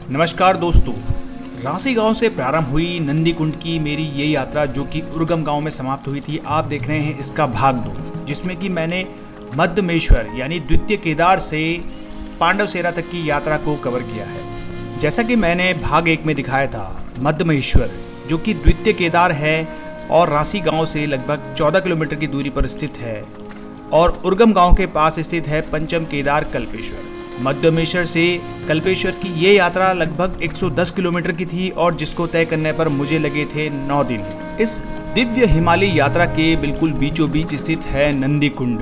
नमस्कार दोस्तों, रांसी गांव से प्रारंभ हुई नंदीकुंड की मेरी ये यात्रा जो कि उर्गम गांव में समाप्त हुई थी। आप देख रहे हैं इसका भाग 2, जिसमें कि मैंने मध्यमेश्वर यानी द्वितीय केदार से पांडवसेरा तक की यात्रा को कवर किया है। जैसा कि मैंने भाग 1 में दिखाया था, मध्यमेश्वर जो कि द्वितीय केदार है और रांसी गांव से लगभग 14 किलोमीटर की दूरी पर स्थित है और उर्गम गांव के पास स्थित है पंचम केदार कल्पेश्वर। मध्यमेश्वर से कल्पेश्वर की ये यात्रा लगभग 110 किलोमीटर की थी और जिसको तय करने पर मुझे लगे थे 9 दिन। इस दिव्य हिमालय यात्रा के बिल्कुल बीचों बीच स्थित है नंदीकुंड।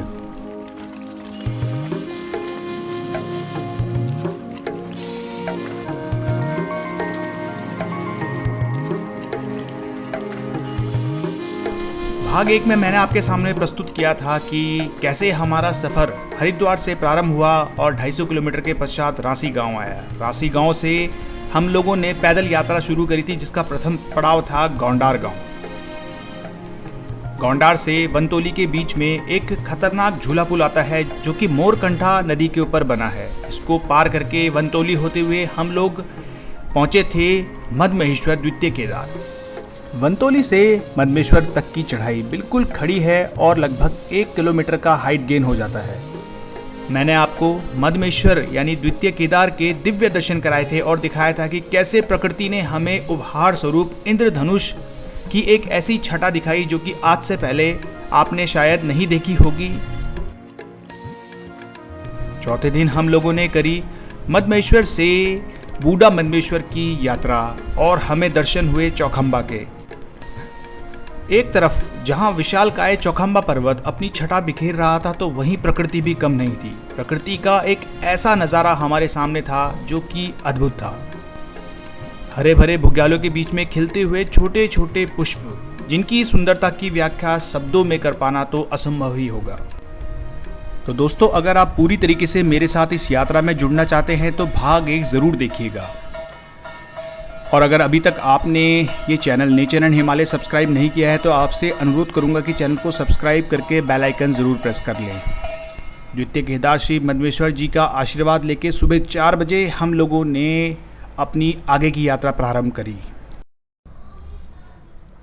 भाग 1 में मैंने आपके सामने प्रस्तुत किया था कि कैसे हमारा सफ़र हरिद्वार से प्रारंभ हुआ और 250 किलोमीटर के पश्चात रांसी गांव आया। रांसी गांव से हम लोगों ने पैदल यात्रा शुरू करी थी, जिसका प्रथम पड़ाव था गौंडार गांव। गौंडार से वनतोली के बीच में एक खतरनाक झूला पुल आता है जो कि मोरकंठा नदी के ऊपर बना है। इसको पार करके वनतोली होते हुए हम लोग पहुंचे थे मध्यमेश्वर द्वितीय केदार। वनतोली से मध्यमेश्वर तक की चढ़ाई बिल्कुल खड़ी है और लगभग 1 किलोमीटर का हाइट गेन हो जाता है। मैंने आपको मध्यमेश्वर यानी द्वितीय केदार के दिव्य दर्शन कराए थे और दिखाया था कि कैसे प्रकृति ने हमें उपहार स्वरूप इंद्रधनुष की एक ऐसी छटा दिखाई जो कि आज से पहले आपने शायद नहीं देखी होगी। चौथे दिन हम लोगों ने करी मध्यमेश्वर से बूढ़ा मध्यमेश्वर की यात्रा और हमें दर्शन हुए चौखंबा के। एक तरफ जहां विशालकाय चौखंबा पर्वत अपनी छटा बिखेर रहा था तो वहीं प्रकृति भी कम नहीं थी। प्रकृति का एक ऐसा नज़ारा हमारे सामने था जो कि अद्भुत था। हरे भरे बुग्यालों के बीच में खिलते हुए छोटे छोटे पुष्प, जिनकी सुंदरता की व्याख्या शब्दों में कर पाना तो असंभव ही होगा। तो दोस्तों, अगर आप पूरी तरीके से मेरे साथ इस यात्रा में जुड़ना चाहते हैं तो भाग 1 ज़रूर देखिएगा। और अगर अभी तक आपने ये channel nature and Himalaya subscribe नहीं किया है तो आपसे अनुरोध करूंगा कि चैनल को सब्सक्राइब करके बेल आइकन ज़रूर प्रेस कर लें। द्वितीय केदार श्री मध्यमेश्वर जी का आशीर्वाद लेके सुबह 4 बजे हम लोगों ने अपनी आगे की यात्रा प्रारंभ करी।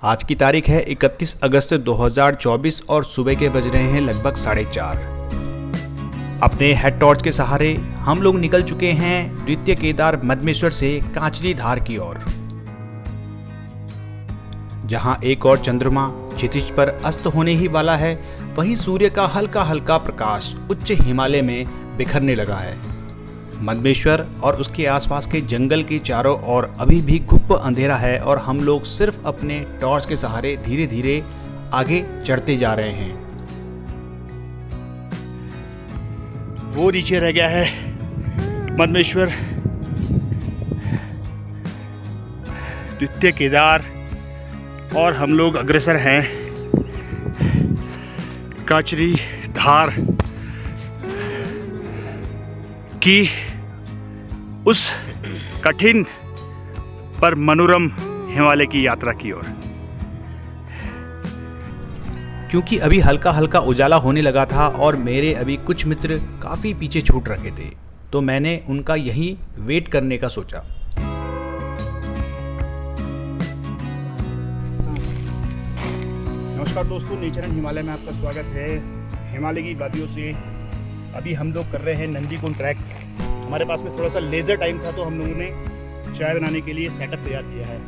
आज की तारीख है 31 अगस्त 2024 और सुबह के बज रहे हैं लगभग 4:30। अपने हेड टॉर्च के सहारे हम लोग निकल चुके हैं द्वितीय केदार मध्यमेश्वर से कांचली धार की ओर, जहां एक और चंद्रमा क्षितिज पर अस्त होने ही वाला है, वहीं सूर्य का हल्का हल्का प्रकाश उच्च हिमालय में बिखरने लगा है। मध्यमेश्वर और उसके आसपास के जंगल के चारों ओर अभी भी घुप अंधेरा है और हम लोग सिर्फ अपने टॉर्च के सहारे धीरे धीरे आगे चढ़ते जा रहे हैं। वो नीचे रह गया है मध्यमेश्वर द्वितीय केदार और हम लोग अग्रसर हैं कांचली धार की उस कठिन पर मनोरम हिमालय की यात्रा की ओर। क्योंकि अभी हल्का हल्का उजाला होने लगा था और मेरे अभी कुछ मित्र काफ़ी पीछे छूट रखे थे, तो मैंने उनका यहीं वेट करने का सोचा। नमस्कार दोस्तों, नेचर एंड हिमालय में आपका स्वागत है। हिमालय की वादियों से अभी हम लोग कर रहे हैं नंदीकुंड ट्रैक। हमारे पास में थोड़ा सा लेजर टाइम था तो हम लोगों ने चाय बनाने के लिए सेटअप तैयार किया है।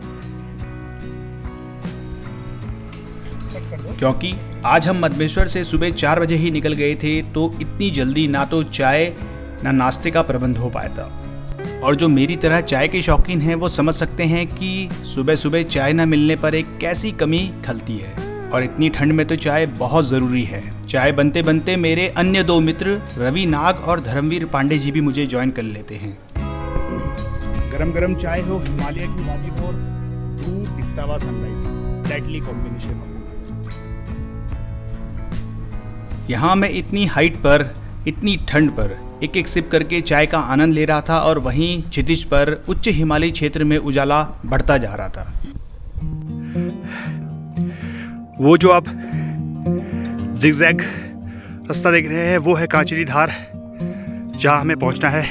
क्योंकि आज हम मध्यमेश्वर से सुबह 4 बजे ही निकल गए थे तो इतनी जल्दी ना तो चाय ना नाश्ते का प्रबंध हो पाया था। और जो मेरी तरह चाय के शौकीन हैं वो समझ सकते हैं कि सुबह सुबह चाय ना मिलने पर एक कैसी कमी खलती है, और इतनी ठंड में तो चाय बहुत ज़रूरी है। चाय बनते बनते मेरे अन्य 2 मित्र रवि नाग और धर्मवीर पांडे जी भी मुझे ज्वाइन कर लेते हैं। गरम गरम चाय हो, हिमालय की वादी हो, दूर दिखता हुआ सनराइज, डेडली कॉम्बिनेशन हो। यहाँ मैं इतनी हाइट पर इतनी ठंड पर एक एक सिप करके चाय का आनंद ले रहा था और वहीं क्षितिज पर उच्च हिमालयी क्षेत्र में उजाला बढ़ता जा रहा था। वो जो आप जिगजैग रास्ता देख रहे हैं वो है कांचली धार, जहाँ हमें पहुँचना है।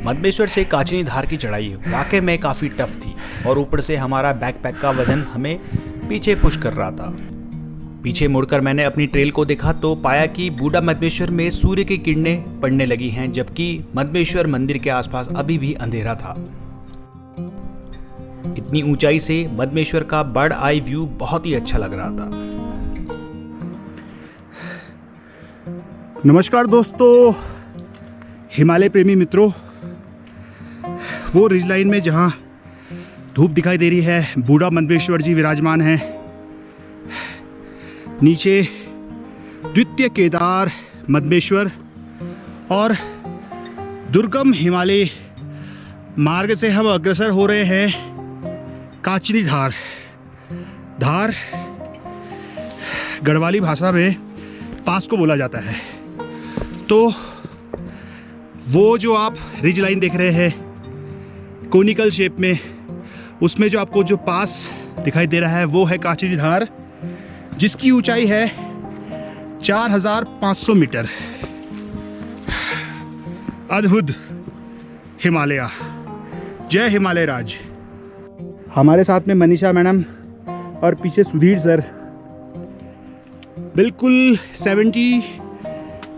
मदमेश्वर से काचनी धार की चढ़ाई वाकई में काफ़ी टफ थी और ऊपर से हमारा बैकपैक का वजन हमें पीछे पुश कर रहा था। पीछे मुड़कर मैंने अपनी ट्रेल को देखा तो पाया कि बूढ़ा मदमेश्वर में सूर्य की किरणें पड़ने लगी हैं, जबकि मदमेश्वर मंदिर के आसपास अभी भी अंधेरा था। इतनी ऊंचाई से मदमेश्वर का बर्ड आई व्यू बहुत ही अच्छा लग रहा था। नमस्कार दोस्तों, हिमालय प्रेमी मित्रों, वो रिज लाइन में जहाँ धूप दिखाई दे रही है, बूढ़ा मदमेश्वर जी विराजमान हैं। नीचे द्वितीय केदार मदमेश्वर और दुर्गम हिमालय मार्ग से हम अग्रसर हो रहे हैं काचनी धार। धार गढ़वाली भाषा में पास को बोला जाता है। तो वो जो आप रिज लाइन देख रहे हैं कोनिकल शेप में, उसमें जो आपको जो पास दिखाई दे रहा है वो है काचनी धार, जिसकी ऊंचाई है 4500 मीटर। अद्भुत हिमालय, जय हिमालय राज। हमारे साथ में मनीषा मैडम और पीछे सुधीर सर बिल्कुल 70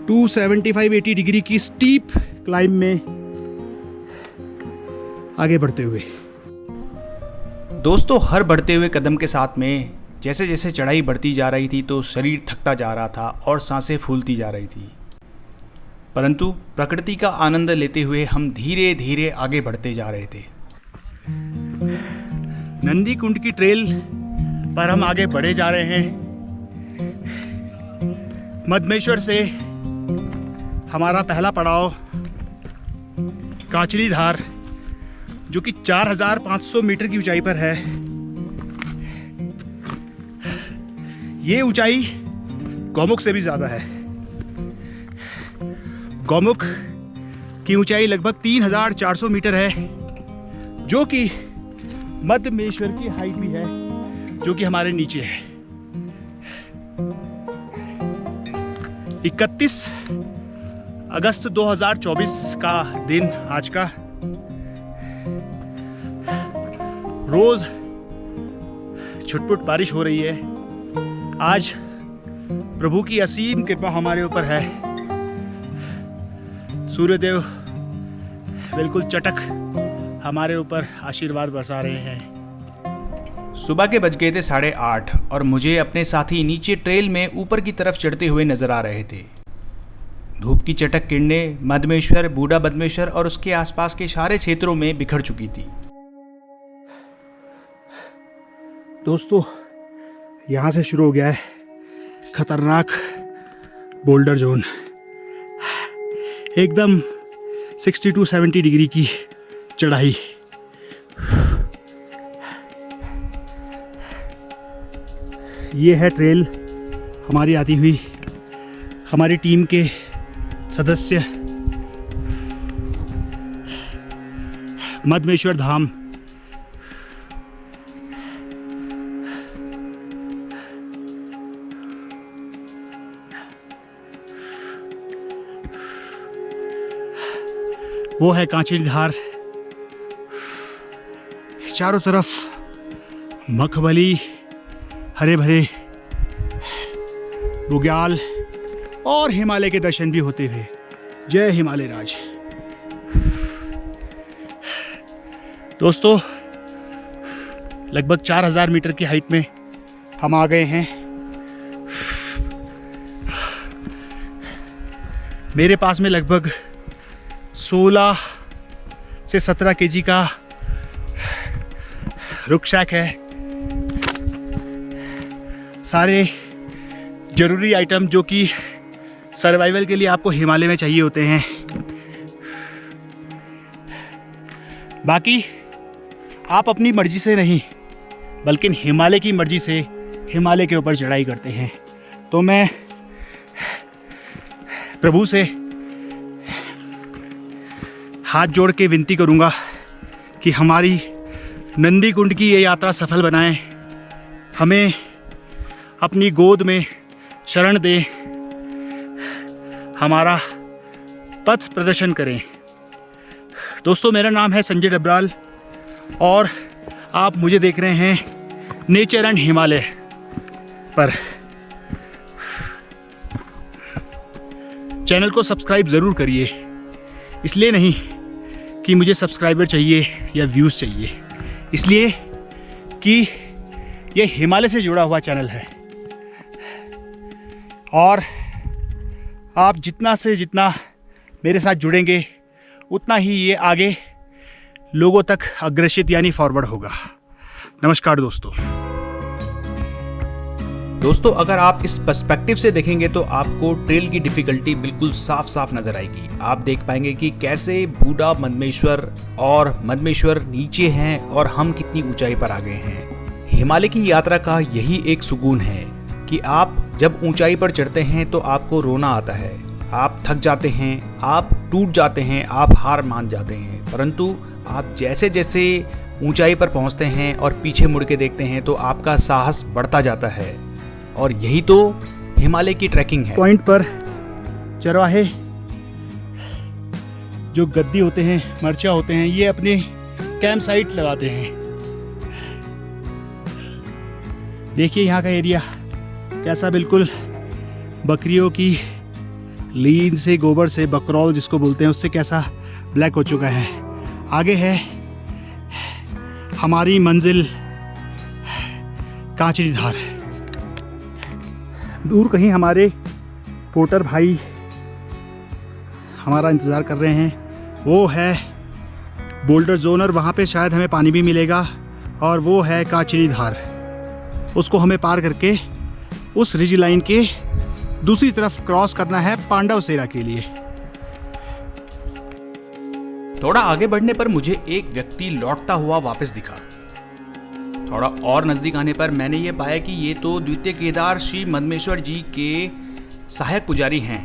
to 75-80 डिग्री की स्टीप क्लाइंब में आगे बढ़ते हुए। दोस्तों, हर बढ़ते हुए कदम के साथ में जैसे जैसे चढ़ाई बढ़ती जा रही थी तो शरीर थकता जा रहा था और सांसें फूलती जा रही थी, परंतु प्रकृति का आनंद लेते हुए हम धीरे धीरे आगे बढ़ते जा रहे थे। नंदी कुंड की ट्रेल पर हम आगे बढ़े जा रहे हैं। मदमेश्वर से हमारा पहला पड़ाव काचनी धार, जो कि 4500 मीटर की ऊंचाई पर है। ये ऊंचाई गौमुख से भी ज़्यादा है। गौमुख की ऊंचाई लगभग 3400 मीटर है, जो कि मदमेश्वर की हाइट भी है, जो कि हमारे नीचे है। 31 अगस्त 2024 का दिन आज का। रोज छुटपुट बारिश हो रही है। आज प्रभु की असीम कृपा हमारे ऊपर है। सूर्यदेव बिल्कुल चटक हमारे ऊपर आशीर्वाद बरसा रहे हैं। सुबह के बज गए थे 8:30 और मुझे अपने साथी नीचे ट्रेल में ऊपर की तरफ चढ़ते हुए नजर आ रहे थे। धूप की चटक किरणें मदमेश्वर, बूढ़ा मदमेश्वर और उसके आसपास के सारे क्षेत्रों में बिखर चुकी थी। दोस्तों, यहाँ से शुरू हो गया है खतरनाक बोल्डर जोन। एकदम 60 to 70 डिग्री की चढ़ाई। ये है ट्रेल हमारी आती हुई। हमारी टीम के सदस्य मदमेश्वर धाम। वो है काचनी धार। चारों तरफ मखमली, हरे भरे बुग्याल और हिमालय के दर्शन भी होते हुए। जय हिमालय राज। दोस्तों, लगभग 4000 मीटर की हाइट में हम आ गए हैं। मेरे पास में लगभग 16 से 17 केजी का रुकशैक है। सारे जरूरी आइटम जो कि सर्वाइवल के लिए आपको हिमालय में चाहिए होते हैं। बाकी आप अपनी मर्जी से नहीं, बल्कि हिमालय की मर्जी से हिमालय के ऊपर चढ़ाई करते हैं। तो मैं प्रभु से हाथ जोड़ के विनती करूंगा कि हमारी नंदी कुंड की ये यात्रा सफल बनाएं। हमें अपनी गोद में शरण दें, हमारा पथ प्रदर्शन करें। दोस्तों मेरा नाम है संजय डबराल और आप मुझे देख रहे हैं नेचर एंड हिमालय पर। चैनल को सब्सक्राइब ज़रूर करिए, इसलिए नहीं कि मुझे सब्सक्राइबर चाहिए या व्यूज़ चाहिए, इसलिए कि ये हिमालय से जुड़ा हुआ चैनल है और आप जितना से जितना मेरे साथ जुड़ेंगे उतना ही ये आगे लोगों तक अग्रेसित यानी फॉरवर्ड होगा। नमस्कार दोस्तों, अगर आप इस पर्सपेक्टिव से देखेंगे तो आपको ट्रेल की डिफिकल्टी बिल्कुल साफ साफ नजर आएगी। आप देख पाएंगे कि कैसे बूढ़ा मदमेश्वर और मदमेश्वर नीचे हैं और हम कितनी ऊंचाई पर आ गए हैं। हिमालय की यात्रा का यही एक सुकून है कि आप जब ऊंचाई पर चढ़ते हैं तो आपको रोना आता है, आप थक जाते हैं, आप टूट जाते हैं, आप हार मान जाते हैं, परंतु आप जैसे जैसे ऊंचाई पर पहुंचते हैं और पीछे मुड़ के देखते हैं तो आपका साहस बढ़ता जाता है। और यही तो हिमालय की ट्रैकिंग है। पॉइंट पर चरवाहे जो गद्दी होते हैं, मर्चा होते हैं, ये अपने कैंप साइट लगाते हैं। देखिए यहाँ का एरिया कैसा बिल्कुल बकरियों की लीन से, गोबर से, बकरौल जिसको बोलते हैं, उससे कैसा ब्लैक हो चुका है। आगे है हमारी मंजिल कांचरी धार। दूर कहीं हमारे पोर्टर भाई हमारा इंतज़ार कर रहे हैं। वो है बोल्डर जोन और वहाँ पे शायद हमें पानी भी मिलेगा, और वो है कांचरी धार। उसको हमें पार करके उस रिज लाइन के दूसरी तरफ क्रॉस करना है पांडव सेरा के लिए। थोड़ा आगे बढ़ने पर मुझे एक व्यक्ति लौटता हुआ वापस दिखा। थोड़ा और नजदीक आने पर मैंने ये पाया कि ये तो द्वितीय केदार श्री मदमेश्वर जी के सहायक पुजारी हैं।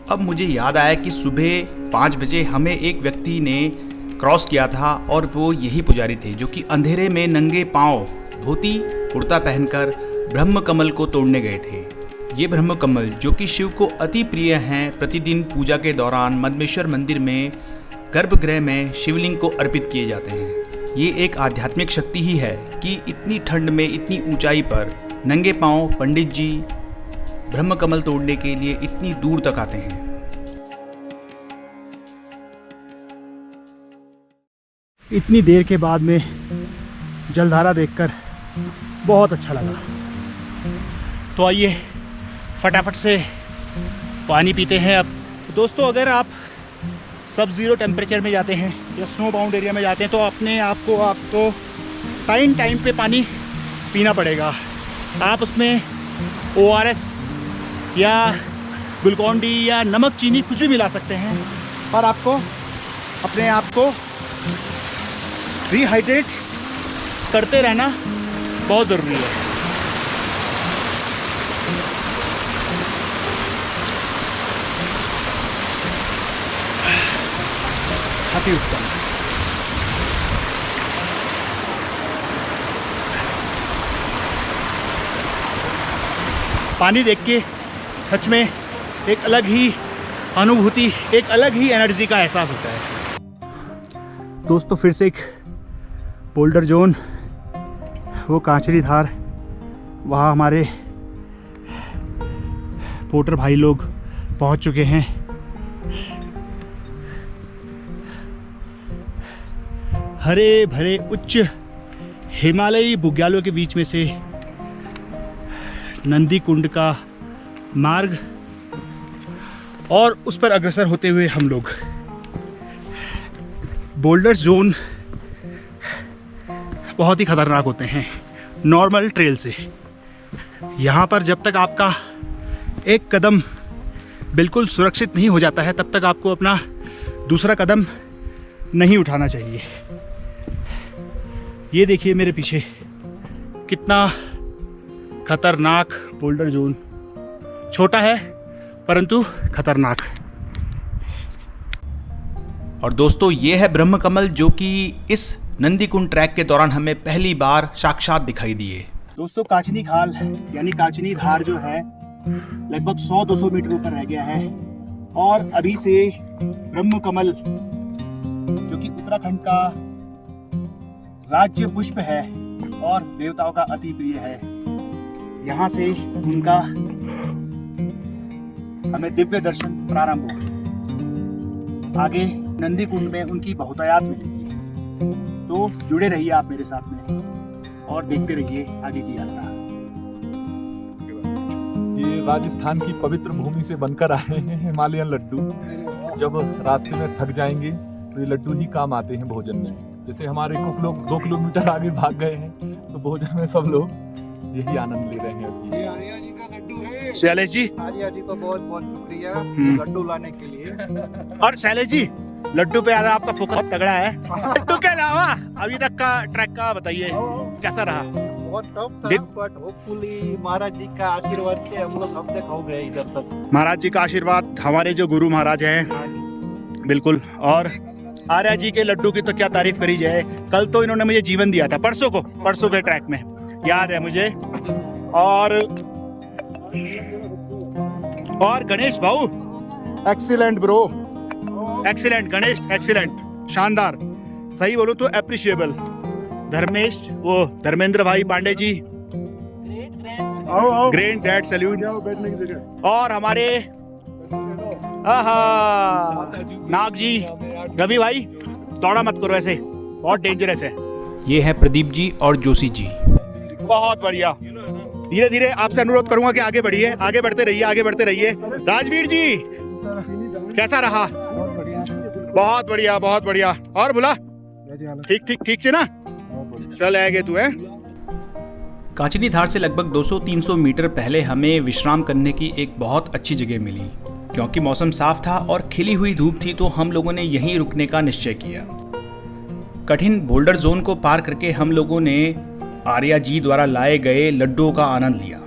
अब मुझे याद आया कि सुबह 5 बजे हमें एक व्यक्ति ने क्रॉस किया था और वो यही पुजारी थे जो कि अंधेरे में नंगे पांव धोती कुर्ता पहनकर ब्रह्म कमल को तोड़ने गए थे। ये ब्रह्म कमल जो कि शिव को अति प्रिय हैं, प्रतिदिन पूजा के दौरान मदमेश्वर मंदिर में गर्भगृह में शिवलिंग को अर्पित किए जाते हैं। ये एक आध्यात्मिक शक्ति ही है कि इतनी ठंड में इतनी ऊंचाई पर नंगे पांव पंडित जी ब्रह्म कमल तोड़ने के लिए इतनी दूर तक आते हैं। इतनी देर के बाद में जलधारा देखकर बहुत अच्छा लगा। तो आइए फटाफट से पानी पीते हैं। अब दोस्तों, अगर आप सब ज़ीरो टेम्परेचर में जाते हैं या स्नो बाउंड एरिया में जाते हैं तो अपने आपको टाइम पे पानी पीना पड़ेगा। आप उसमें ORS या ग्लूकॉन डी या नमक चीनी कुछ भी मिला सकते हैं, और आपको अपने आप को रिहाइड्रेट करते रहना बहुत ज़रूरी है। अति उत्तम। पानी देख के सच में एक अलग ही अनुभूति, एक अलग ही एनर्जी का एहसास होता है। दोस्तों, फिर से एक बोल्डर जोन, वो कांचरी धार, वहाँ हमारे पोर्टर भाई लोग पहुँच चुके हैं। हरे भरे उच्च हिमालयी बुग्यालों के बीच में से नंदी कुंड का मार्ग, और उस पर अग्रसर होते हुए हम लोग बोल्डर जोन बहुत ही खतरनाक होते हैं नॉर्मल ट्रेल से। यहाँ पर जब तक आपका एक कदम बिल्कुल सुरक्षित नहीं हो जाता है तब तक आपको अपना दूसरा कदम नहीं उठाना चाहिए। ये देखिए मेरे पीछे कितना खतरनाक बोल्डर जोन, छोटा है परंतु खतरनाक। और दोस्तों, ये है ब्रह्म कमल जो कि इस नंदीकुंड ट्रैक के दौरान हमें पहली बार साक्षात दिखाई दिए। दोस्तों, कांचनी खाल यानी कांचनी धार जो है लगभग 100-200 मीटर ऊपर रह गया है, और अभी से ब्रह्म कमल जो कि उत्तराखंड का राज्य पुष्प है और देवताओं का अति प्रिय है। यहाँ से उनका हमें दिव्य दर्शन प्रारंभ होगा। आगे नंदी कुंड में उनकी बहुतायात मिलेगी। तो जुड़े रहिए आप मेरे साथ में और देखते रहिए आगे की यात्रा। ये राजस्थान की पवित्र भूमि से बनकर आए हैं हिमालयन लड्डू। जब रास्ते में थक जाएंगे तो ये लड्डू ही काम आते हैं भोजन में। जैसे हमारे कुछ लोग 2 किलोमीटर आगे भाग गए हैं तो भोजन में सब लोग यही आनंद ले रहे हैं अभी। ये आर्या जी का लड्डू है। शैलेश जी, आर्या जी को बहुत बहुत शुक्रिया लड्डू लाने के लिए। और शैलेश जी, लड्डू पे यार आपका फोकस बहुत तगड़ा है। लड्डू के अलावा अभी तक का ट्रैक का बताइए, कैसा रहा? बहुत टफ था, डिप- बट होपफुली महाराज जी का आशीर्वाद से हम लोग अब तक हो गए इधर तक। महाराज जी का आशीर्वाद, हमारे जो गुरु महाराज हैं, बिल्कुल। और आर्या जी के लड्डू की तो क्या तारीफ करी जाए। कल तो इन्होंने मुझे जीवन दिया था, परसों के ट्रैक में, याद है मुझे। और गणेश भाऊ, excellent bro, excellent Ganesh, excellent, शानदार। सही बोलूं तो एप्रिशिएबल। धर्मेंद्र भाई Pandey ji, great great salute. और हमारे नाग जी, रवि भाई, दौड़ा मत करो ऐसे, बहुत डेंजरस है। ये है प्रदीप जी और जोशी जी। बहुत बढ़िया। धीरे धीरे आपसे अनुरोध करूंगा कि आगे बढ़िए, आगे बढ़ते रहिए, आगे बढ़ते रहिए। राजवीर जी, कैसा रहा? बहुत बढ़िया, बहुत बढ़िया। और बोला ठीक ठीक ठीक से ना, चल आगे तू है। कांचनी धार से लगभग 200-300 मीटर पहले हमें विश्राम करने की एक बहुत अच्छी जगह मिली। क्योंकि मौसम साफ था और खिली हुई धूप थी तो हम लोगों ने यहीं रुकने का निश्चय किया। कठिन बोल्डर जोन को पार करके हम लोगों ने आर्या जी द्वारा लाए गए लड्डुओं का आनंद लिया।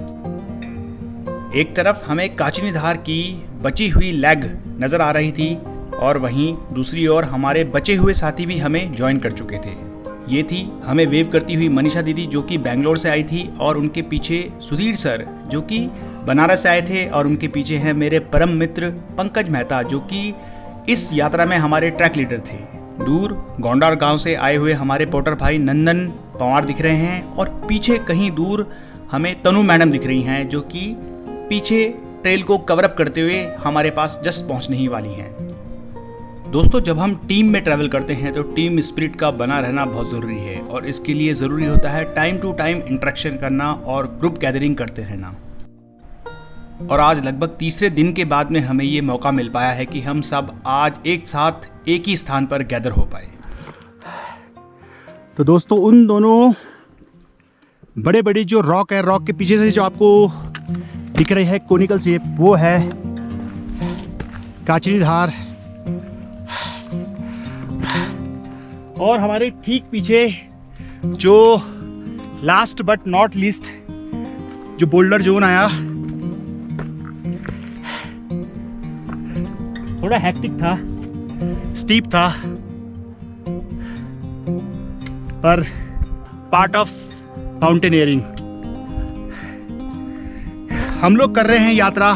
एक तरफ हमें कांचनी धार की बची हुई लेग नजर आ रही थी और वहीं दूसरी ओर हमारे बचे हुए साथी भी हमें ज्वाइन कर चुके थे। ये थी हमें वेव करती हुई मनीषा दीदी जो कि बैंगलोर से आई थी, और उनके पीछे सुधीर सर जो कि बनारस से आए थे, और उनके पीछे हैं मेरे परम मित्र पंकज मेहता जो कि इस यात्रा में हमारे ट्रैक लीडर थे। दूर गोंडार गांव से आए हुए हमारे पोटर भाई नंदन पवार दिख रहे हैं, और पीछे कहीं दूर हमें तनु मैडम दिख रही हैं जो कि पीछे ट्रेल को कवर अप करते हुए हमारे पास जस्ट पहुंचने ही वाली हैं। दोस्तों, जब हम टीम में ट्रैवल करते हैं तो टीम स्पिरिट का बना रहना बहुत ज़रूरी है, और इसके लिए ज़रूरी होता है टाइम टू टाइम इंटरेक्शन करना और ग्रुप गैदरिंग करते रहना। और आज लगभग तीसरे दिन के बाद में हमें ये मौका मिल पाया है कि हम सब आज एक साथ एक ही स्थान पर गैदर हो पाए। तो दोस्तों, उन दोनों बड़े बड़े जो रॉक है, रॉक के पीछे से जो आपको दिख रही है कोनिकल शेप, वो है कांचनी धार। और हमारे ठीक पीछे जो लास्ट बट नॉट लीस्ट जो बोल्डर जोन आया, थोड़ा हेक्टिक था, स्टीप था, पर पार्ट ऑफ माउंटेनियरिंग। हम लोग कर रहे हैं यात्रा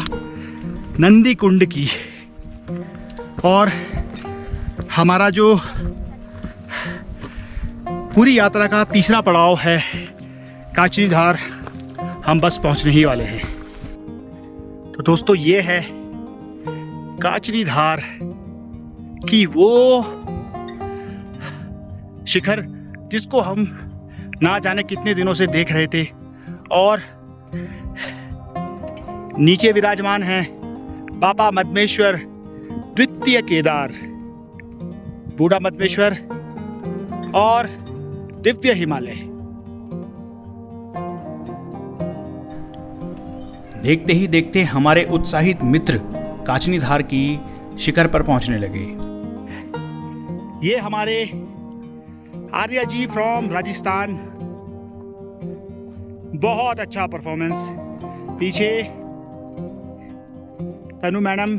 नंदी कुंड की, और हमारा जो पूरी यात्रा का तीसरा पड़ाव है कांचनी धार। हम बस पहुंचने ही वाले हैं। तो दोस्तों, ये है कांचनी धार की वो शिखर जिसको हम ना जाने कितने दिनों से देख रहे थे, और नीचे विराजमान हैं बाबा मद्मेश्वर द्वितीय केदार, बूढ़ा मद्मेश्वर और दिव्य हिमालय। देखते ही देखते हमारे उत्साहित मित्र कांचनी धार की शिखर पर पहुंचने लगे। ये हमारे आर्या जी फ्रॉम राजस्थान, बहुत अच्छा परफॉर्मेंस। पीछे तनु मैडम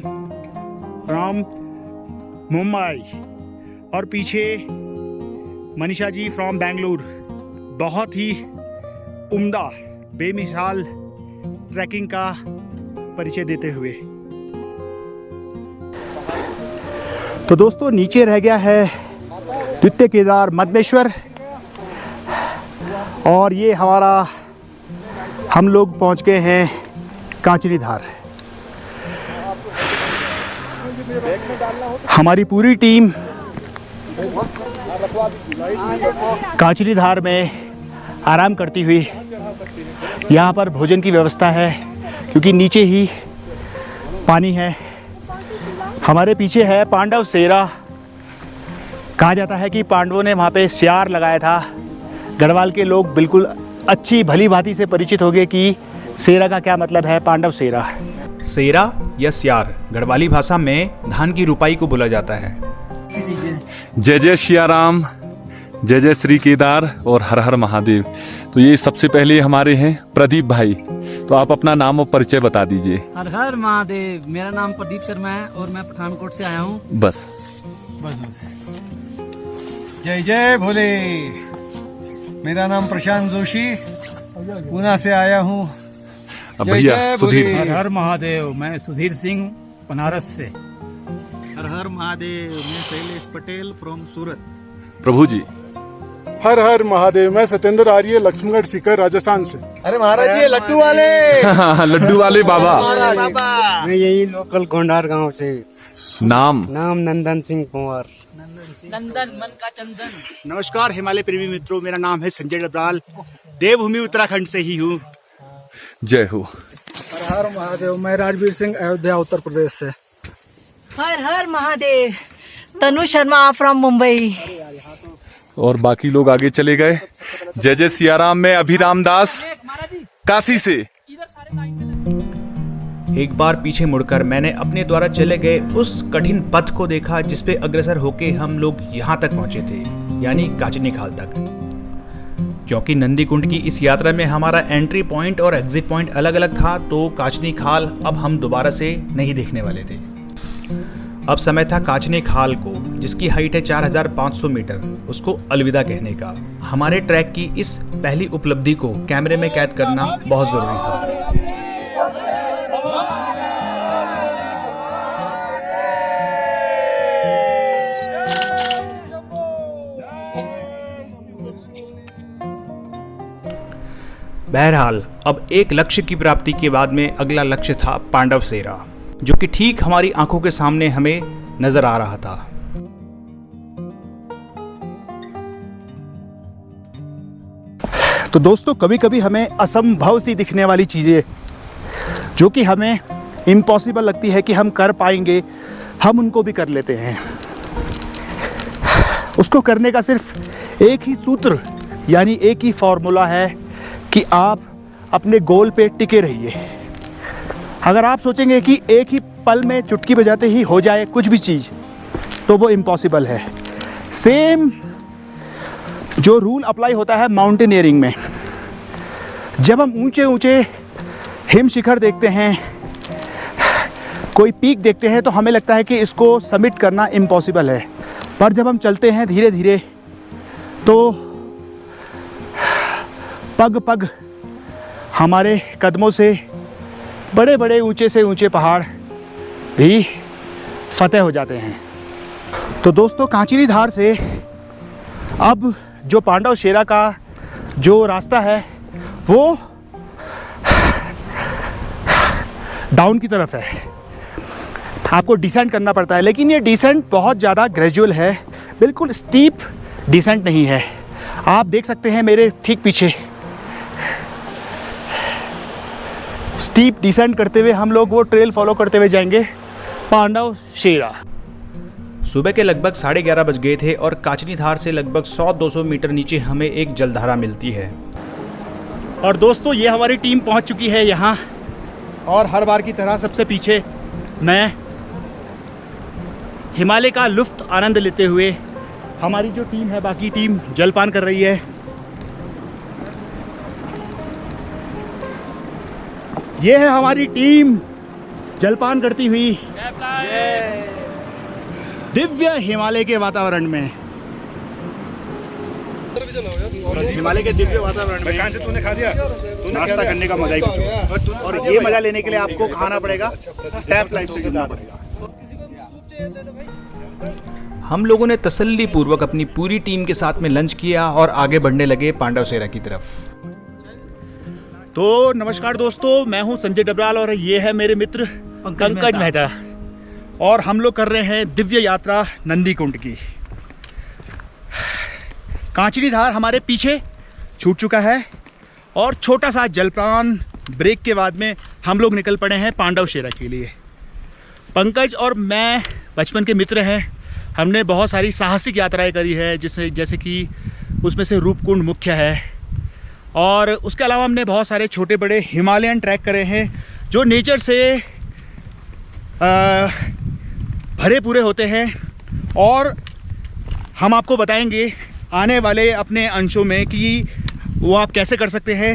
फ्रॉम मुंबई, और पीछे मनीषा जी फ्रॉम बेंगलुरु। बहुत ही उम्दा, बेमिसाल ट्रैकिंग का परिचय देते हुए। तो दोस्तों, नीचे रह गया है द्वितीय केदार मदमेश्वर। और ये हम लोग पहुंच गए हैं कांचनी धार। हमारी पूरी टीम कांचनी धार में आराम करती हुई, यहाँ पर भोजन की व्यवस्था है क्योंकि नीचे ही पानी है। हमारे पीछे है पांडव सेरा। कहा जाता है कि पांडवों ने वहाँ पे स्यार लगाया था। गढ़वाल के लोग बिल्कुल अच्छी भली भांति से परिचित हो गए कि सेरा का क्या मतलब है। पांडव सेरा, सेरा या स्यार गढ़वाली भाषा में धान की रुपाई को बोला जाता है। जय जय सियाराम, जय जय श्री केदार और हर हर महादेव। तो ये सबसे पहले हमारे हैं प्रदीप भाई, तो आप अपना नाम और परिचय बता दीजिए। हर हर महादेव। मेरा नाम प्रदीप शर्मा है और मैं पठानकोट से आया हूँ। बस जय जय भोले। मेरा नाम प्रशांत जोशी, पूना से आया हूँ। अब जय भैया जय सुधीर। भोले। हर हर महादेव। मैं सुधीर सिंह, बनारस से। हर हर महादेव। मैं शैलेश पटेल फ्रॉम सूरत। प्रभु जी। हर हर महादेव। मैं सत्येंद्र आर्य, लक्ष्मणगढ़ सीकर, राजस्थान से। अरे महाराज जी लड्डू वाले। लड्डू वाले बाबा। मैं यही लोकल गोंडार गांव से। नाम नंदन सिंह पंवार। नंदन मन का चंदन। नमस्कार हिमालय प्रेमी मित्रों, मेरा नाम है संजय डबराल, देवभूमि उत्तराखंड से ही हूँ। जय हो। हर हर महादेव। मैं राजवीर सिंह, अयोध्या, उत्तर प्रदेश से। हर हर महादेव। तनु शर्मा फ्रॉम मुंबई। और बाकी लोग आगे चले गए। जय जय सियाराम में अभिराम दास काशी से। एक बार पीछे मुड़कर मैंने अपने द्वारा चले गए उस कठिन पथ को देखा जिस पे अग्रसर होके हम लोग यहाँ तक पहुंचे थे, यानी काचनी खाल तक। क्योंकि नंदी कुंड की इस यात्रा में हमारा एंट्री पॉइंट और एग्जिट पॉइंट अलग अलग था, तो काचनी खाल अब हम दोबारा से नहीं देखने वाले थे। अब समय था काचनी खाल को, जिसकी हाइट है 4500 मीटर, उसको अलविदा कहने का। हमारे ट्रैक की इस पहली उपलब्धि को कैमरे में कैद करना बहुत जरूरी था। बहरहाल अब एक लक्ष्य की प्राप्ति के बाद में अगला लक्ष्य था पांडव सेरा, जो कि ठीक हमारी आंखों के सामने हमें नजर आ रहा था। तो दोस्तों, कभी कभी हमें असंभव सी दिखने वाली चीज़ें जो कि हमें इम्पॉसिबल लगती है कि हम कर पाएंगे, हम उनको भी कर लेते हैं। उसको करने का सिर्फ एक ही सूत्र यानी एक ही फॉर्मूला है कि आप अपने गोल पे टिके रहिए। अगर आप सोचेंगे कि एक ही पल में चुटकी बजाते ही हो जाए कुछ भी चीज़, तो वो इम्पॉसिबल है। सेम जो रूल अप्लाई होता है माउंटेनियरिंग में। जब हम ऊंचे ऊंचे हिम शिखर देखते हैं, कोई पीक देखते हैं, तो हमें लगता है कि इसको समिट करना इम्पॉसिबल है। पर जब हम चलते हैं धीरे धीरे, तो पग पग हमारे कदमों से बड़े बड़े ऊंचे से ऊंचे पहाड़ भी फतेह हो जाते हैं। तो दोस्तों, कांचनी धार से अब जो पांडव सेरा का जो रास्ता है वो डाउन की तरफ है। आपको डिसेंट करना पड़ता है, लेकिन ये डिसेंट बहुत ज़्यादा ग्रेजुअल है, बिल्कुल स्टीप डिसेंट नहीं है। आप देख सकते हैं मेरे ठीक पीछे स्टीप डिसेंट करते हुए हम लोग वो ट्रेल फॉलो करते हुए जाएंगे पांडव सेरा। सुबह के लगभग 11:30 बज गए थे और काचनी धार से लगभग 100-200 मीटर नीचे हमें एक जलधारा मिलती है। और दोस्तों, ये हमारी टीम पहुंच चुकी है यहाँ, और हर बार की तरह सबसे पीछे मैं हिमालय का लुत्फ़ आनंद लेते हुए, हमारी जो टीम है, बाकी टीम जलपान कर रही है। ये है हमारी टीम जलपान करती हुई दिव्य हिमालय के वातावरण में। हिमालय के दिव्य वातावरण में तूने खा दिया? नाश्ता करने का मजा ही कुछ है। और ये मजा लेने के लिए आपको खाना पड़ेगा, टैप लाइट से जुड़ना पड़ेगा। हम लोगों ने तसल्ली पूर्वक अपनी पूरी टीम के साथ में लंच किया और आगे बढ़ने लगे पांडवसेरा की तरफ। तो नमस्कार दोस्तों, मैं हूं संजय डबराल और ये है मेरे मित्र पंकज मेहता और हम लोग कर रहे हैं दिव्य यात्रा नंदी कुंड की। कांचनी धार हमारे पीछे छूट चुका है और छोटा सा जलपान ब्रेक के बाद में हम लोग निकल पड़े हैं पांडवसेरा के लिए। पंकज और मैं बचपन के मित्र हैं। हमने बहुत सारी साहसिक यात्राएं करी है, जैसे कि उसमें से रूपकुंड मुख्य है और उसके अलावा हमने बहुत सारे छोटे बड़े हिमालयन ट्रैक करे हैं जो नेचर से भरे पूरे होते हैं। और हम आपको बताएंगे आने वाले अपने अंशों में कि वो आप कैसे कर सकते हैं।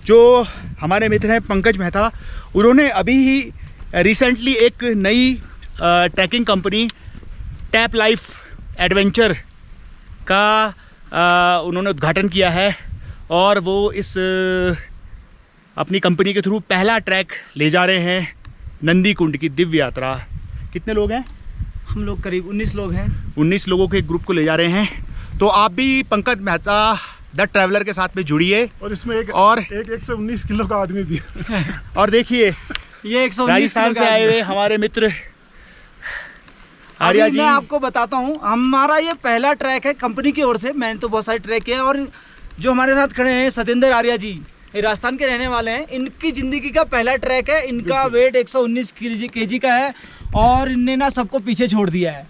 जो हमारे मित्र हैं पंकज मेहता, उन्होंने अभी ही रिसेंटली एक नई trekking company Tap Life Adventure का उन्होंने उद्घाटन किया है और वो इस अपनी कंपनी के थ्रू पहला ट्रैक ले जा रहे हैं नंदी कुंड की दिव्य यात्रा। कितने लोग हैं? हम लोग करीब 19 लोग हैं। 19 लोगों के एक ग्रुप को ले जा रहे हैं। तो आप भी पंकज मेहता द ट्रैवलर के साथ में जुड़िए और इसमें एक 119 किलो का आदमी भी है। और देखिए ये 119 राजस्थान से आए हुए हमारे मित्र आर्या जी। मैं आपको बताता हूँ, हमारा ये पहला ट्रैक है कंपनी की ओर से। मैंने तो बहुत सारे ट्रैक किए और जो हमारे साथ खड़े हैं सतेंद्र आर्या जी, ये राजस्थान के रहने वाले हैं। इनकी ज़िंदगी का पहला ट्रैक है। इनका वेट 119 केजी का है और इनने ना सबको पीछे छोड़ दिया है।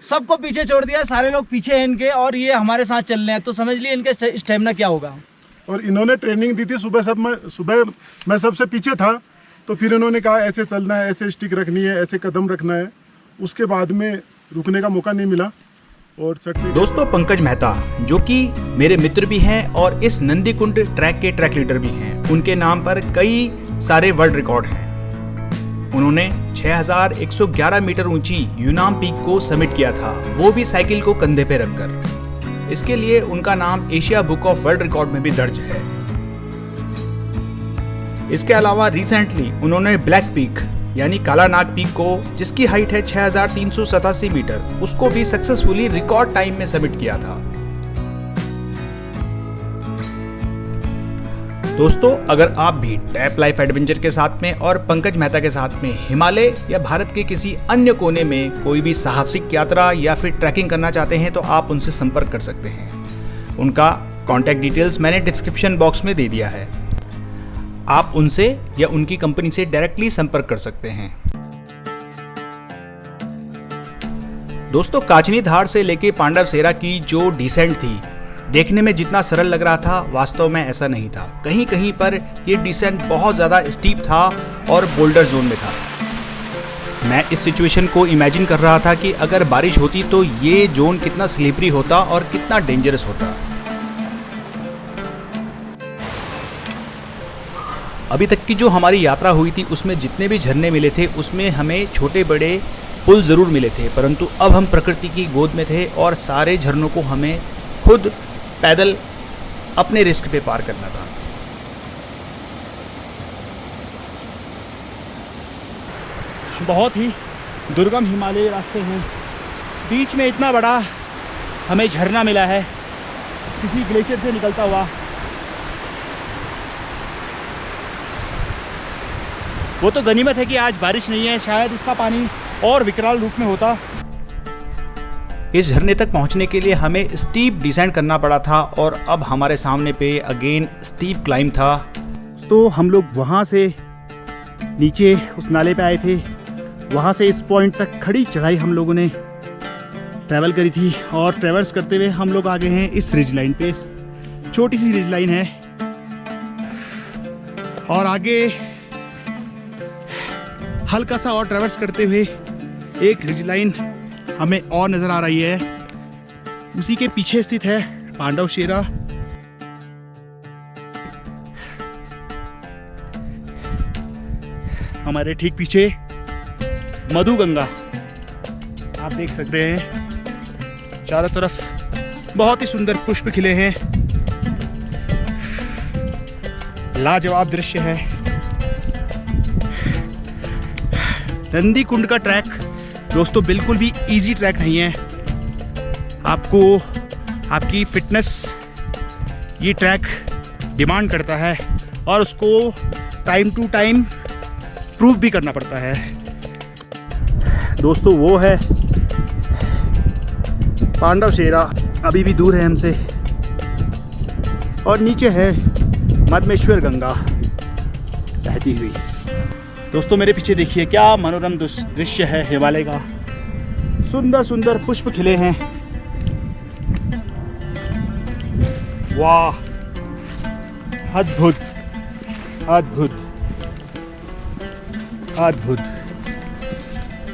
सबको पीछे छोड़ दिया है, सारे लोग पीछे हैं इनके और ये हमारे साथ चल रहे हैं। तो समझ लिए इनके स्टेमिना क्या होगा। और इन्होंने ट्रेनिंग दी थी। सुबह मैं सबसे पीछे था, तो फिर इन्होंने कहा ऐसे चलना है, ऐसे स्टिक रखनी है, ऐसे कदम रखना है। उसके बाद में रुकने का मौका नहीं मिला और दोस्तों, पंकज मेहता जो कि मेरे मित्र भी हैं और इस नंदी कुंड ट्रैक के ट्रैक लीडर भी हैं, उनके नाम पर कई सारे वर्ल्ड रिकॉर्ड हैं। उन्होंने 6111 मीटर ऊंची यूनाम पीक को समिट किया था, वो भी साइकिल को कंधे पे रखकर। इसके लिए उनका नाम Asia book of world record में भी दर्ज है। इसके अलावा रिसेंटली उन्होंने ब्लैक पीक यानी काला नाग पीक को, जिसकी हाइट है 6387 मीटर, उसको भी सक्सेसफुली रिकॉर्ड टाइम में सबमिट किया था। दोस्तों, अगर आप भी टैप लाइफ एडवेंचर के साथ में और पंकज मेहता के साथ में हिमालय या भारत के किसी अन्य कोने में कोई भी साहसिक यात्रा या फिर ट्रैकिंग करना चाहते हैं तो आप उनसे संपर्क कर सकते हैं। उनका कॉन्टैक्ट डिटेल्स मैंने डिस्क्रिप्शन बॉक्स में दे दिया है। आप उनसे या उनकी कंपनी से डायरेक्टली संपर्क कर सकते हैं। दोस्तों, कांचनी धार से लेके पांडवसेरा की जो डिसेंट थी, देखने में जितना सरल लग रहा था, वास्तव में ऐसा नहीं था। कहीं कहीं पर ये डिसेंट बहुत ज़्यादा स्टीप था और बोल्डर जोन में था। मैं इस सिचुएशन को इमेजिन कर रहा था कि अगर बारिश होती तो ये जोन कितना स्लिपरी होता और कितना डेंजरस होता। अभी तक की जो हमारी यात्रा हुई थी उसमें जितने भी झरने मिले थे उसमें हमें छोटे बड़े पुल ज़रूर मिले थे, परंतु अब हम प्रकृति की गोद में थे और सारे झरनों को हमें खुद पैदल अपने रिस्क पे पार करना था। बहुत ही दुर्गम हिमालयी रास्ते हैं। बीच में इतना बड़ा हमें झरना मिला है, किसी ग्लेशियर से निकलता हुआ। वो तो गनीमत है कि आज बारिश नहीं है, शायद इसका पानी और विकराल रूप में होता। इस झरने तक पहुंचने के लिए हमें स्टीप डिसेंड करना पड़ा था और अब हमारे सामने पे अगेन स्टीप क्लाइंब था। तो हम लोग वहाँ से नीचे उस नाले पे आए थे, वहाँ से इस पॉइंट तक खड़ी चढ़ाई हम लोगों ने ट्रैवल करी थी और ट्रैवर्स करते हुए हम लोग आ गए हैं इस रिज लाइन पे। छोटी सी रिज लाइन है और आगे हल्का सा और ट्रैवर्स करते हुए एक रिज लाइन हमें और नज़र आ रही है। उसी के पीछे स्थित है पांडवसेरा। हमारे ठीक पीछे मधुगंगा आप देख सकते हैं। चारों तरफ बहुत ही सुंदर पुष्प खिले हैं, लाजवाब दृश्य है। नंदी कुंड का ट्रैक दोस्तों बिल्कुल भी इजी ट्रैक नहीं है। आपको आपकी फिटनेस ये ट्रैक डिमांड करता है और उसको टाइम टू टाइम प्रूव भी करना पड़ता है। दोस्तों वो है पांडव शेरा, अभी भी दूर है हमसे, और नीचे है मदमेश्वर गंगा बहती हुई। दोस्तों मेरे पीछे देखिए क्या मनोरम दृश्य है हिमालय का। सुंदर सुंदर पुष्प खिले हैं। वाह, अद्भुत अद्भुत अद्भुत।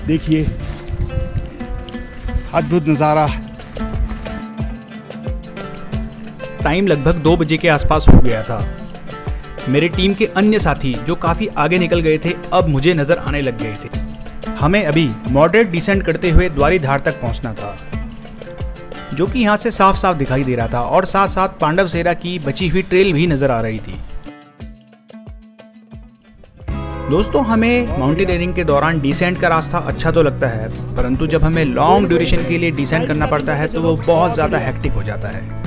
देखिए अद्भुत नज़ारा। टाइम लगभग 2 बजे के आसपास हो गया था। मेरे टीम के अन्य साथी जो काफ़ी आगे निकल गए थे अब मुझे नज़र आने लग गए थे। हमें अभी मॉडरेट डिसेंट करते हुए द्वारीधार तक पहुंचना था, जो कि यहाँ से साफ साफ दिखाई दे रहा था, और साथ साथ पांडव सेरा की बची हुई ट्रेल भी नज़र आ रही थी। दोस्तों हमें माउंटेनियरिंग के दौरान डिसेंट का रास्ता अच्छा तो लगता है, परंतु जब हमें लॉन्ग ड्यूरेशन के लिए डिसेंट करना पड़ता है तो वो बहुत ज़्यादा हेक्टिक हो जाता है।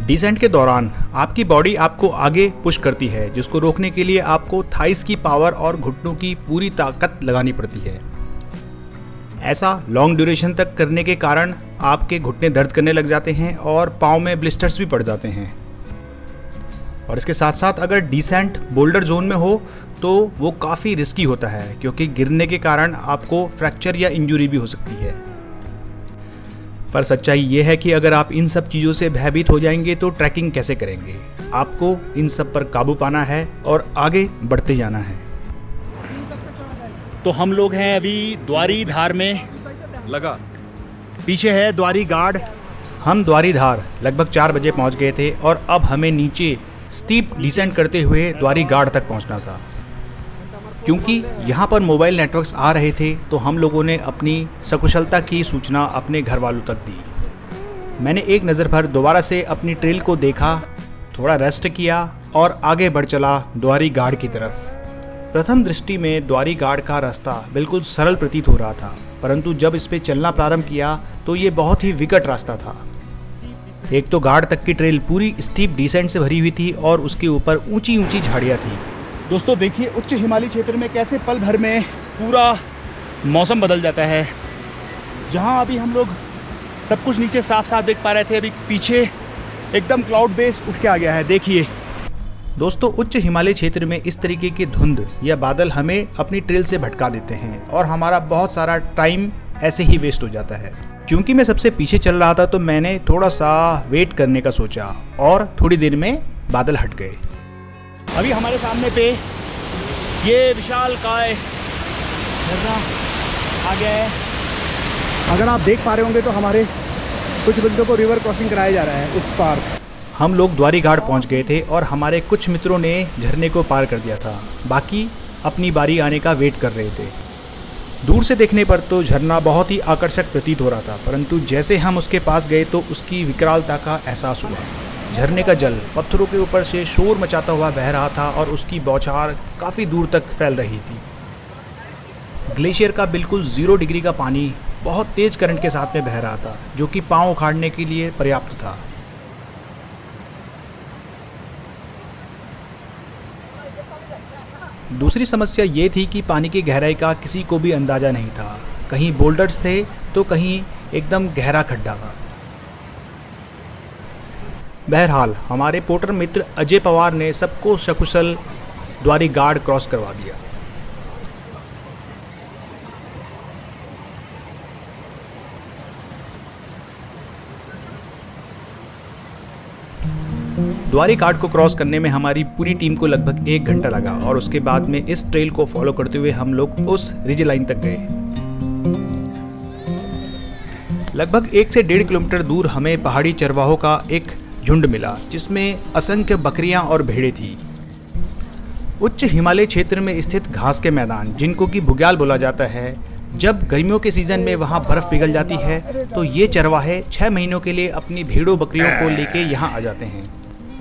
डिसेंट के दौरान आपकी बॉडी आपको आगे पुश करती है, जिसको रोकने के लिए आपको थाइस की पावर और घुटनों की पूरी ताकत लगानी पड़ती है। ऐसा लॉन्ग ड्यूरेशन तक करने के कारण आपके घुटने दर्द करने लग जाते हैं और पाँव में ब्लिस्टर्स भी पड़ जाते हैं। और इसके साथ साथ अगर डिसेंट बोल्डर जोन में हो तो वो काफ़ी रिस्की होता है, क्योंकि गिरने के कारण आपको फ्रैक्चर या इंजरी भी हो सकती है। पर सच्चाई ये है कि अगर आप इन सब चीज़ों से भयभीत हो जाएंगे तो ट्रैकिंग कैसे करेंगे। आपको इन सब पर काबू पाना है और आगे बढ़ते जाना है। तो हम लोग हैं अभी द्वारीधार में, लगा पीछे है द्वारी गार्ड। हम द्वारीधार लगभग 4 बजे पहुंच गए थे और अब हमें नीचे स्टीप डिसेंट करते हुए द्वारी गार्ड तक पहुंचना था। क्योंकि यहाँ पर मोबाइल नेटवर्क्स आ रहे थे तो हम लोगों ने अपनी सकुशलता की सूचना अपने घर वालों तक दी। मैंने एक नज़र भर दोबारा से अपनी ट्रेल को देखा, थोड़ा रेस्ट किया और आगे बढ़ चला द्वारी गार्ड की तरफ। प्रथम दृष्टि में द्वारी गार्ड का रास्ता बिल्कुल सरल प्रतीत हो रहा था, परंतु जब इस पे चलना प्रारंभ किया तो ये बहुत ही विकट रास्ता था। एक तो गार्ड तक की ट्रेल पूरी स्टीप डिसेंट से भरी हुई थी और उसके ऊपर ऊंची ऊंची झाड़ियाँ थी। दोस्तों देखिए उच्च हिमालय क्षेत्र में कैसे पल भर में पूरा मौसम बदल जाता है। जहाँ अभी हम लोग सब कुछ नीचे साफ साफ देख पा रहे थे, अभी पीछे एकदम क्लाउड बेस उठ के आ गया है। देखिए दोस्तों उच्च हिमालय क्षेत्र में इस तरीके की धुंध या बादल हमें अपनी ट्रेल से भटका देते हैं और हमारा बहुत सारा टाइम ऐसे ही वेस्ट हो जाता है। क्योंकि मैं सबसे पीछे चल रहा था तो मैंने थोड़ा सा वेट करने का सोचा और थोड़ी देर में बादल हट गए। अभी हमारे सामने पे ये विशाल काय झरना आ गया है। अगर आप देख पा रहे होंगे तो हमारे कुछ बंदों को रिवर क्रॉसिंग कराया जा रहा है उस पार। हम लोग द्वारी घाट पहुंच गए थे और हमारे कुछ मित्रों ने झरने को पार कर दिया था, बाकी अपनी बारी आने का वेट कर रहे थे। दूर से देखने पर तो झरना बहुत ही आकर्षक प्रतीत हो रहा था, परंतु जैसे हम उसके पास गए तो उसकी विकरालता का एहसास हुआ। झरने का जल पत्थरों के ऊपर से शोर मचाता हुआ बह रहा था और उसकी बौछार काफ़ी दूर तक फैल रही थी। ग्लेशियर का बिल्कुल 0 डिग्री का पानी बहुत तेज करंट के साथ में बह रहा था, जो कि पाँव उखाड़ने के लिए पर्याप्त था। दूसरी समस्या ये थी कि पानी की गहराई का किसी को भी अंदाज़ा नहीं था। कहीं बोल्डर्स थे तो कहीं एकदम गहरा खड्डा था। बहरहाल हमारे पोर्टर मित्र अजय पवार ने सबको सकुशल द्वारी गार्ड क्रॉस करवा दिया। द्वारी घाट को क्रॉस करने में हमारी पूरी टीम को लगभग 1 घंटा लगा और उसके बाद में इस ट्रेल को फॉलो करते हुए हम लोग उस रिज लाइन तक गए। लगभग 1 से 1.5 किलोमीटर दूर हमें पहाड़ी चरवाहों का एक झुंड मिला, जिसमें असंख्य बकरियां और भेड़ें थी। उच्च हिमालय क्षेत्र में स्थित घास के मैदान, जिनको कि बुग्याल बोला जाता है, जब गर्मियों के सीजन में वहाँ बर्फ पिघल जाती है तो ये चरवाहे 6 महीनों के लिए अपनी भेड़ों बकरियों को लेके यहाँ आ जाते हैं।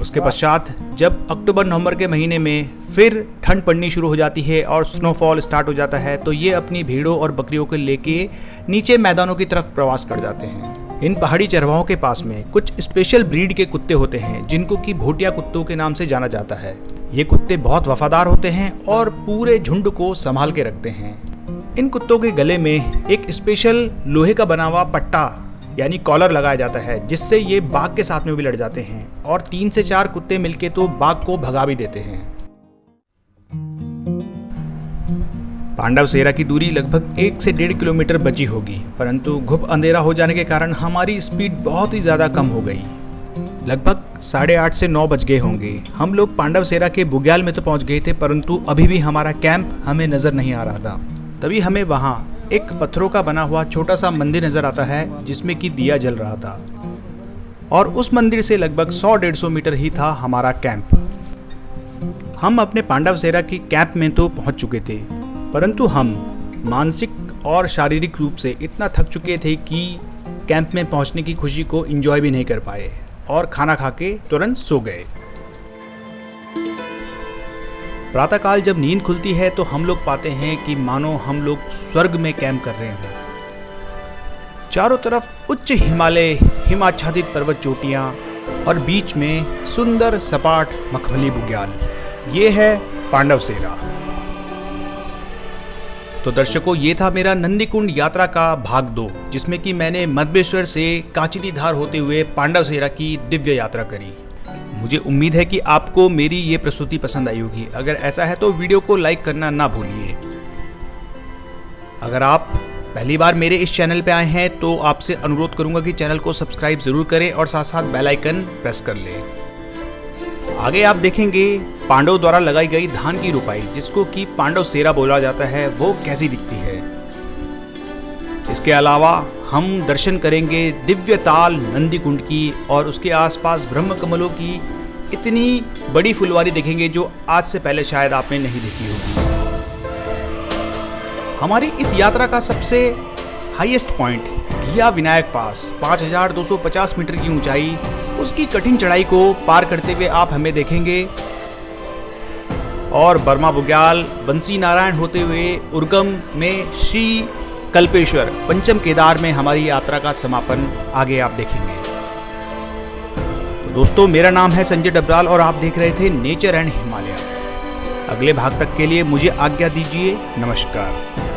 उसके पश्चात जब अक्टूबर नवंबर के महीने में फिर ठंड पड़नी शुरू हो जाती है और स्नोफॉल स्टार्ट हो जाता है, तो ये अपनी भेड़ों और बकरियों को लेके नीचे मैदानों की तरफ प्रवास कर जाते हैं। इन पहाड़ी चरवाहों के पास में कुछ स्पेशल ब्रीड के कुत्ते होते हैं जिनको कि भोटिया कुत्तों के नाम से जाना जाता है। ये कुत्ते बहुत वफादार होते हैं और पूरे झुंड को संभाल के रखते हैं। इन कुत्तों के गले में एक स्पेशल लोहे का बना हुआ पट्टा यानी कॉलर लगाया जाता है, जिससे ये बाघ के साथ में भी लड़ जाते हैं और 3 से 4 कुत्ते मिलके तो बाघ को भगा भी देते हैं। पांडव सेरा की दूरी लगभग 1 से 1.5 किलोमीटर बची होगी, परंतु घुप अंधेरा हो जाने के कारण हमारी स्पीड बहुत ही ज़्यादा कम हो गई। लगभग 8:30 से 9 बज गए होंगे। हम लोग पांडव सेरा के बुग्याल में तो पहुंच गए थे, परंतु अभी भी हमारा कैंप हमें नज़र नहीं आ रहा था। तभी हमें वहाँ एक पत्थरों का बना हुआ छोटा सा मंदिर नज़र आता है जिसमें कि दिया जल रहा था, और उस मंदिर से लगभग 100-150 मीटर ही था हमारा कैंप। हम अपने पांडव सेरा की कैंप में तो पहुंच चुके थे, परंतु हम मानसिक और शारीरिक रूप से इतना थक चुके थे कि कैंप में पहुंचने की खुशी को एंजॉय भी नहीं कर पाए और खाना खा के तुरंत सो गए। प्रातःकाल जब नींद खुलती है तो हम लोग पाते हैं कि मानो हम लोग स्वर्ग में कैंप कर रहे हों। चारों तरफ उच्च हिमालय, हिमाच्छादित पर्वत चोटियां और बीच में सुंदर सपाट मखमली बुग्याल। ये है पांडव सेरा। तो दर्शकों, ये था मेरा नंदीकुंड यात्रा का भाग 2, जिसमें कि मैंने मधमेश्वर से कांचनी धार होते हुए पांडव सेरा की दिव्य यात्रा करी। मुझे उम्मीद है कि आपको मेरी ये प्रस्तुति पसंद आई होगी। अगर ऐसा है तो वीडियो को लाइक करना ना भूलिए। अगर आप पहली बार मेरे इस चैनल पे आए हैं तो आपसे अनुरोध करूंगा कि चैनल को सब्सक्राइब जरूर करें और साथ साथ बेल आइकन प्रेस कर लें। आगे आप देखेंगे पांडव द्वारा लगाई गई धान की रुपाई, जिसको कि पांडव सेरा बोला जाता है, वो कैसी दिखती है। इसके अलावा हम दर्शन करेंगे दिव्य ताल नंदीकुंड की और उसके आसपास ब्रह्म कमलों की इतनी बड़ी फुलवारी देखेंगे जो आज से पहले शायद आपने नहीं देखी होगी। हमारी इस यात्रा का सबसे हाईएस्ट पॉइंट घिया विनायक पास 5250 मीटर की ऊंचाई, उसकी कठिन चढ़ाई को पार करते हुए आप हमें देखेंगे, और बर्मा बुग्याल बंसी नारायण होते हुए उर्गम में श्री कल्पेश्वर पंचम केदार में हमारी यात्रा का समापन आगे आप देखेंगे। तो दोस्तों, मेरा नाम है संजय डबराल और आप देख रहे थे नेचर एंड हिमालय। अगले भाग तक के लिए मुझे आज्ञा दीजिए। नमस्कार।